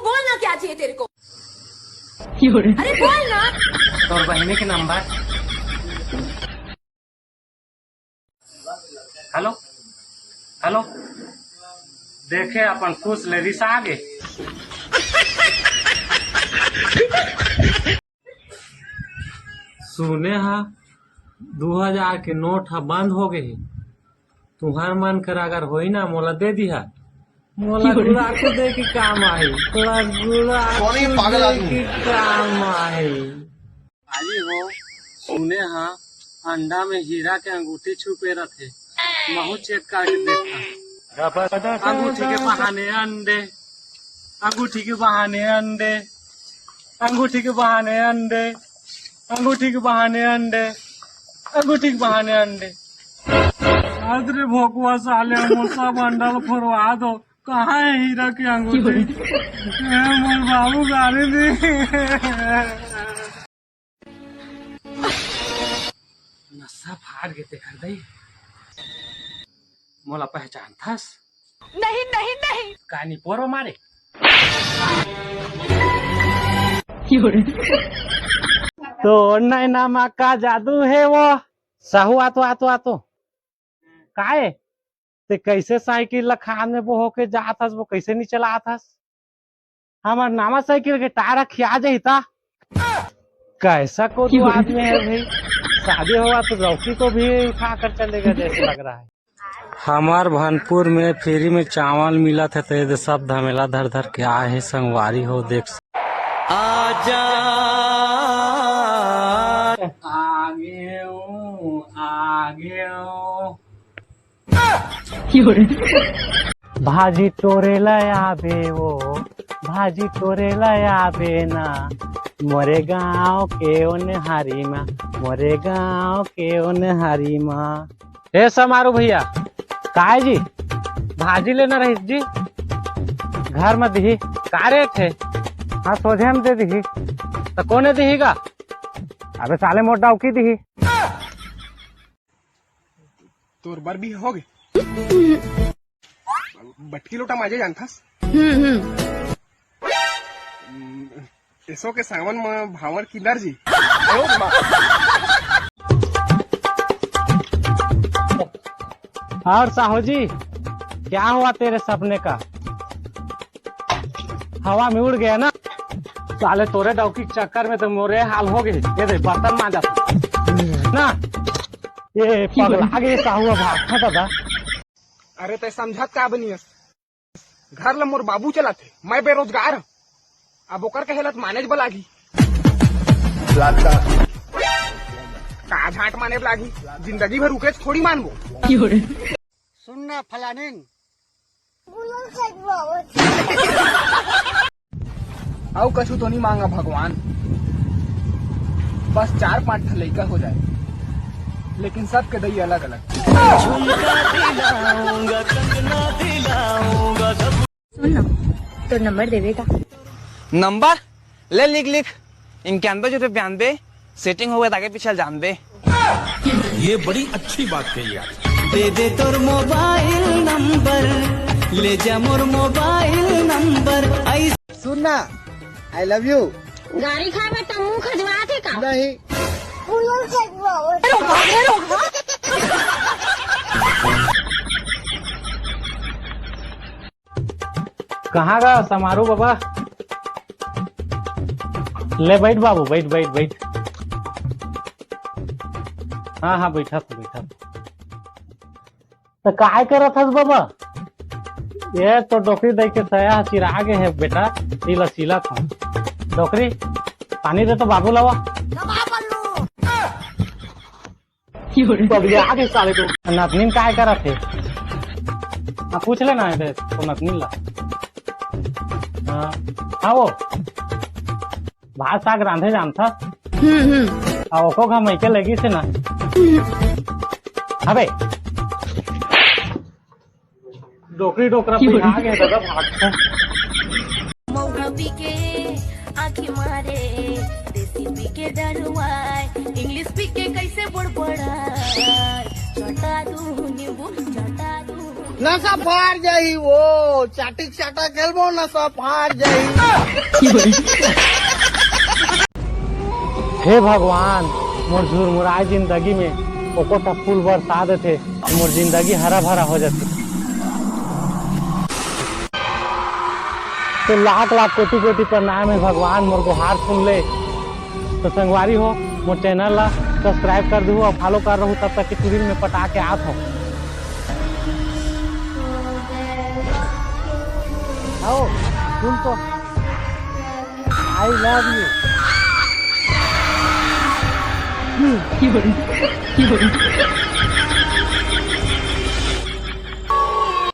बोलना क्या चाहिए तेरे को? अरे बोल ना। तोर बहनी के नंबर। हेलो हेलो, देखे अपन खुश लेडीज आगे। सुने हा 2000 के नोट हा बंद हो गए। तुम्हार मन कर अगर होई ना मोला दे दिया, मोला गुड़ाकू दे के काम आई, तोरा गुड़ाकू दे के काम आई। आई हो सुने हा अंडा में हीरा के अंगूठी छुपे रखे, महू चेक करके देखा। अंगूठी के बहाने अंडे, अंगूठी के बहाने अंडे, अंगूठी के बहाने अंडे, अंगूठी के बहाने अंडे, अंगूठी के बहाने अंडे। अरे भोकुआ साले सब अंडा फोड़वा दो। कहाँ है हीरा की अंगूठी? मोर बाबू गाड़ी दी। नशा फाड़ के देखा दई, मोला पहचान थस? नहीं नहीं नहीं। कानी पोरो मारे। तो नैना का जादू है वो। साहू आतो आतो आतो काहे ते कैसे साइकिल खान में वो होके जात हस, वो कैसे नहीं चला हस? हमार नामा साइकिल के टायर खिया जाता। कैसा को तू आदमी है भाई, शादी हुआ तो लौकी को भी उठा कर चलेगा जैसे लग रहा है। हमार भनपुर में फ्री में चावल मिला था तो सब धमेला धर धर के आए है संगवारी हो देख। आजा आगे भाजी तोरे लयाबे वो, भाजी तोरे लयाबे ना, मोरे गाँव के ओने हारी माँ, मोरे गाँव के ओने हारी माँ। हे समारू भैया काय जी भाजी लेना रही जी, घर में दी का रेट है? हाँ सोझे हम दे दी तो कोने दीगा? अबे साले मोटा की दी तोर बर भी हो गए। बटकी लोटा माजे जानथस? एसो के सावन में भावर किधर जी? और साहू जी क्या हुआ तेरे सपने का? हवा में उड़ गया ना साले, तोरे डौकी के चक्कर में तो मोरे हाल हो गए। ये देख बर्तन मांजा ना, ये पगला गए साहू भागता दादा। अरे ते समझत का बनियस? घर ला मोर बाबू चलाते, मैं बेरोजगार हूँ। अब ओकर के हेलत मानेज लागी का झाट माने लागी, जिंदगी भर रुके थोड़ी मानबो। सुनना फलानिंग आओ कछु तो नहीं मांगा भगवान, बस 4-5 लड़का हो जाए, लेकिन सबके दई अलग अलग। सुन ना, तो नंबर देवेगा? नंबर ले लिख लिख 9192 सेटिंग हो गया आगे पीछे जान दे। ये बड़ी अच्छी बात कही यार। दे दे तोर मोबाइल नंबर, ले जा मोर मोबाइल नंबर। सुनना आई लव यू। गाड़ी खाए में तम्मू खजवा थे का? नहीं कहाँ गा समारू बाबा? ले बैठ बाबू, बैठ बैठ बैठ। हाँ हाँ बैठा था बैठा। तो काय करत हस बाबा? ये तो डोकरी दे के सया चिरा गे है बेटा, सिला सिला था डोकरी। पानी दे तो बाबू लावा। आगे साले को नतनीन काय करत है? हाँ पूछ लेना है तो नतनीन ला। हाँ वो भात साग रांधे जानता। ओको घा मैके लगी से ना। अबे डोकरी डोकरा पिहा गए दादा भागता। मौका पी के आँखी मारे, देसी पी के डरवाए, इंग्लिश पी के कैसे बड़बड़ाए, चटा दूं नींबू चटा दूं। नशा फाड़ जाही वो चाटी चाटा खेलबो नशा फाड़ जाही। हे भगवान, मोर झुरमुराए जिंदगी में ओकोटा फूल बरसा देते, मोर जिंदगी हरा भरा हो जाती। तो लाख लाख कोटि कोटि प्रणाम है भगवान, मोर को हार सुन ले। तो संगवारी हो, मोर चैनल ला सब्सक्राइब कर दू और फॉलो कर रहूँ, तब तक कि तुरंत में पटा के आत हो। आओ सुन तो, आई लव यू।